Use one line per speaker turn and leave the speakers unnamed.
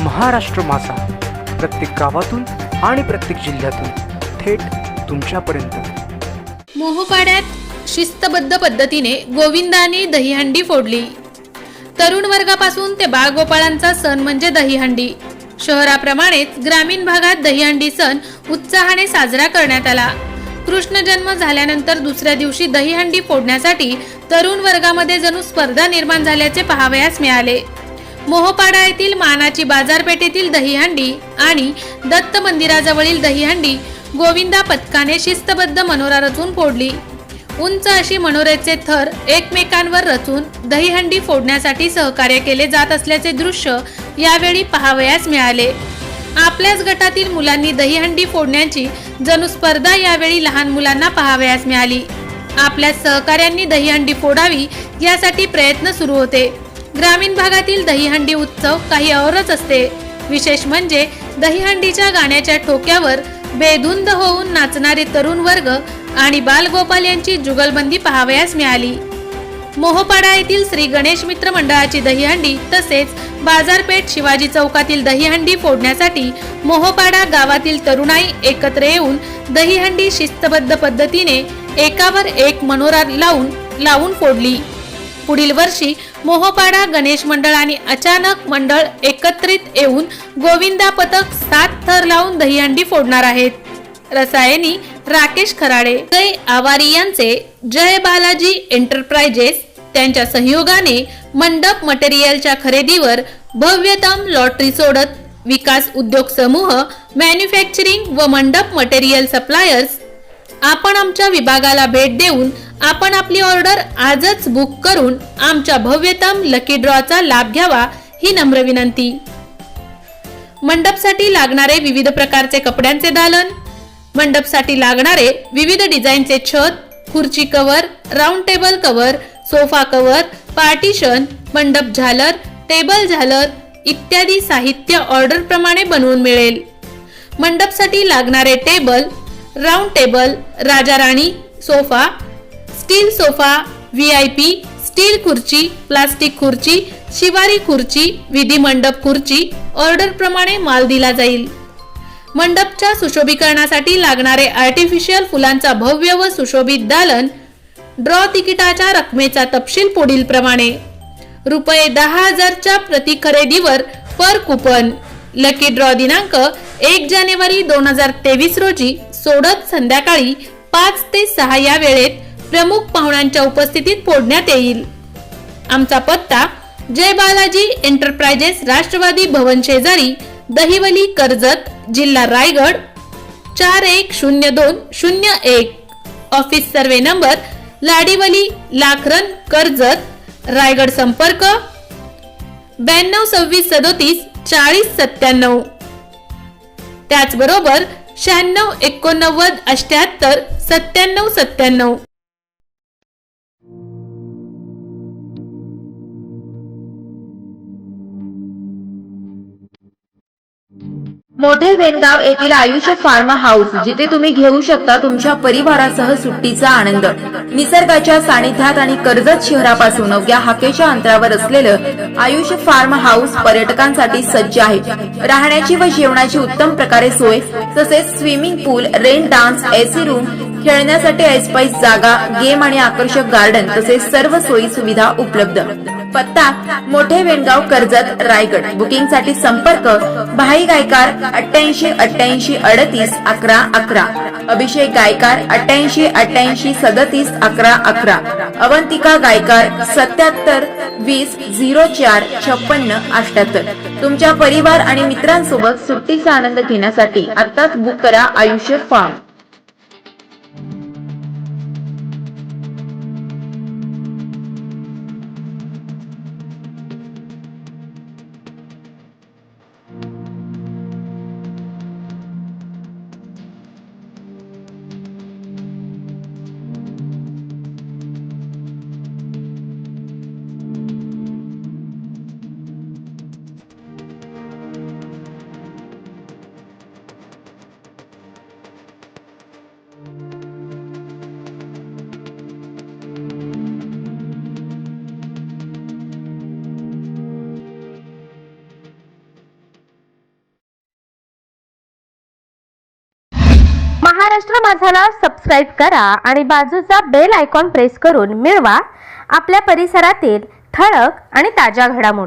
महाराष्ट्र मासा प्रत्येक गावातून आणि प्रत्येक जिल्ह्यातून थेट तुमच्यापर्यंत।
मोहोपाड्यात शिस्तबद्ध पद्धतीने गोविंदाने दहीहंडी फोडली। तरुण वर्गापासून ते बाळगोपाळांचा सण म्हणजे दहीहंडी। शहराप्रमाणेच ग्रामीण भागात दहीहंडी सण उत्साहाने साजरा करण्यात आला। कृष्ण जन्म झाल्यानंतर दुसऱ्या दिवशी दहीहंडी फोडण्यासाठी तरुण वर्गामध्ये जणू स्पर्धा निर्माण झाल्याचे पाहावयास मिळाले। मोहोपाडा येथील मानाची बाजारपेठेतील दहीहंडी आणि दत्त मंदिराजवळील दहीहंडी गोविंदा पथकाने शिस्तबद्ध मनोरा रचून फोडली। उंच अशी मनोऱ्याचे थर एकमेकांवर रचून दहीहंडी फोडण्यासाठी सहकार्य केले जात असल्याचे दृश्य यावेळी पाहावयास मिळाले। आपल्याच गटातील मुलांनी दहीहंडी फोडण्याची जणू स्पर्धा यावेळी लहान मुलांना पाहावयास मिळाली। आपल्या सहकार्यांनी दहीहंडी फोडावी यासाठी प्रयत्न सुरू होते। ग्रामीण भागातील दहीहंडी उत्सव काही औरच असते। विशेष म्हणजे दहीहंडीच्या गाण्याच्या ठोक्यावर बेधुंद होऊन नाचणारे तरुण वर्ग आणि बालगोपाल यांची जुगलबंदी पाहावयास मिळाली। मोहोपाडा येथील श्री गणेश मित्र मंडळाची दहीहंडी तसेच बाजारपेठ शिवाजी चौकातील दहीहंडी फोडण्यासाठी मोहोपाडा गावातील तरुणाई एकत्र येऊन दहीहंडी शिस्तबद्ध पद्धतीने एकावर एक मनोरा लावून फोडली। पुढील वर्षी मोहोपाडा गणेश मंडळ आणि अचानक मंडळ एकत्रित येऊन गोविंदा पथक 7 थर लावून दहीहंडी फोडणार आहेत। रसायनी राकेश खराडे, जय आवारी यांचे जय बालाजी एंटरप्राइजेस त्यांच्या सहयोगाने मंडप मटेरियलच्या खरेदीवर भव्यतम लॉटरी सोडत विकास उद्योग समूह मॅन्युफॅक्चरिंग व मंडप मटेरियल सप्लायर्स आपण आमच्या विभागाला भेट देऊन आपण आपली ऑर्डर आजच बुक करून आमच्या भव्यतम लकी ड्रॉचा लाभ घ्यावा ही नम्र विनंती। मंडपसाठी लागणारे विविध प्रकारचे कपड्यांचे दालन, मंडपसाठी लागणारे विविध डिझाईनचे छत, खुर्ची cover, round table cover, sofa cover, partition, मंडप झालर, टेबल झालर इत्यादी साहित्य ऑर्डर प्रमाणे बनवून मिळेल। मंडपसाठी लागणारे टेबल, राऊंड टेबल, राजा राणी sofa, steel sofa, VIP, steel खुर्ची, प्लास्टिक खुर्ची, शिवारी खुर्ची, विधी मंडप खुर्ची ऑर्डर प्रमाणे माल दिला जाईल। मंडपच्या सुशोभीकरणासाठी लागणारे आर्टिफिशियल फुलांचा भव्य व सुशोभित दालन। ड्रॉ तिकिटाच्या रकमेचा तपशील पुढील प्रमाणे: रुपये 10,000च्या प्रति खरेदीवर पर कुपन। लकी ड्रॉ दिनांक 1 जानेवारी 2023 रोजी सोडत संध्याकाळी 5 ते 6 या वेळेत प्रमुख पाहुण्यांच्या उपस्थितीत फोडण्यात येईल। आमचा पत्ता: जय बालाजी एंटरप्राइजेस, राष्ट्रवादी भवन शेजारी, दहिवली, कर्जत, जिल्हा Raigad 410201। Office survey number Ladivali, Lakhran, Karjat, Raigad. संपर्क 92 26 37 40 97। त्याचबरोबर 96 89 78 97 97।
मोठे वेणगाव येथील आयुष फार्म हाऊस, जिथे तुम्ही घेऊ शकता तुमच्या परिवारासह सुट्टीचा आनंद। निसर्गाच्या सानिध्यात आणि कर्जत शहरापासून अवघ्या हाकेच्या अंतरावर असलेलं आयुष फार्म हाऊस पर्यटकांसाठी सज्ज आहे। राहण्याची व जेवणाची उत्तम प्रकारे सोय, तसेच स्विमिंग पूल, रेन डान्स, AC रूम, खेळण्यासाठी ऐसपैस जागा, गेम आणि आकर्षक गार्डन तसेच सर्व सोयी सुविधा उपलब्ध। पत्ता: मोठे वेणगाव, कर्जत, रायगड। बुकिंग साठी संपर्क: भाई गायकार 88 88 38 11 11, अभिषेक गायकार 88 88 37 11 11, अवंतिका गायकार 77 20 04 56 78। तुमच्या परिवार आणि मित्रांसोबत सुट्टीचा आनंद घेण्यासाठी आत्ताच बुक करा आयुष्य फार्म।
महाराष्ट्र माझाला सबस्क्राईब करा आणि बाजूचा बेल आयकॉन प्रेस करून मिळवा आपल्या परिसरातील ठळक आणि ताज्या घडामोडी.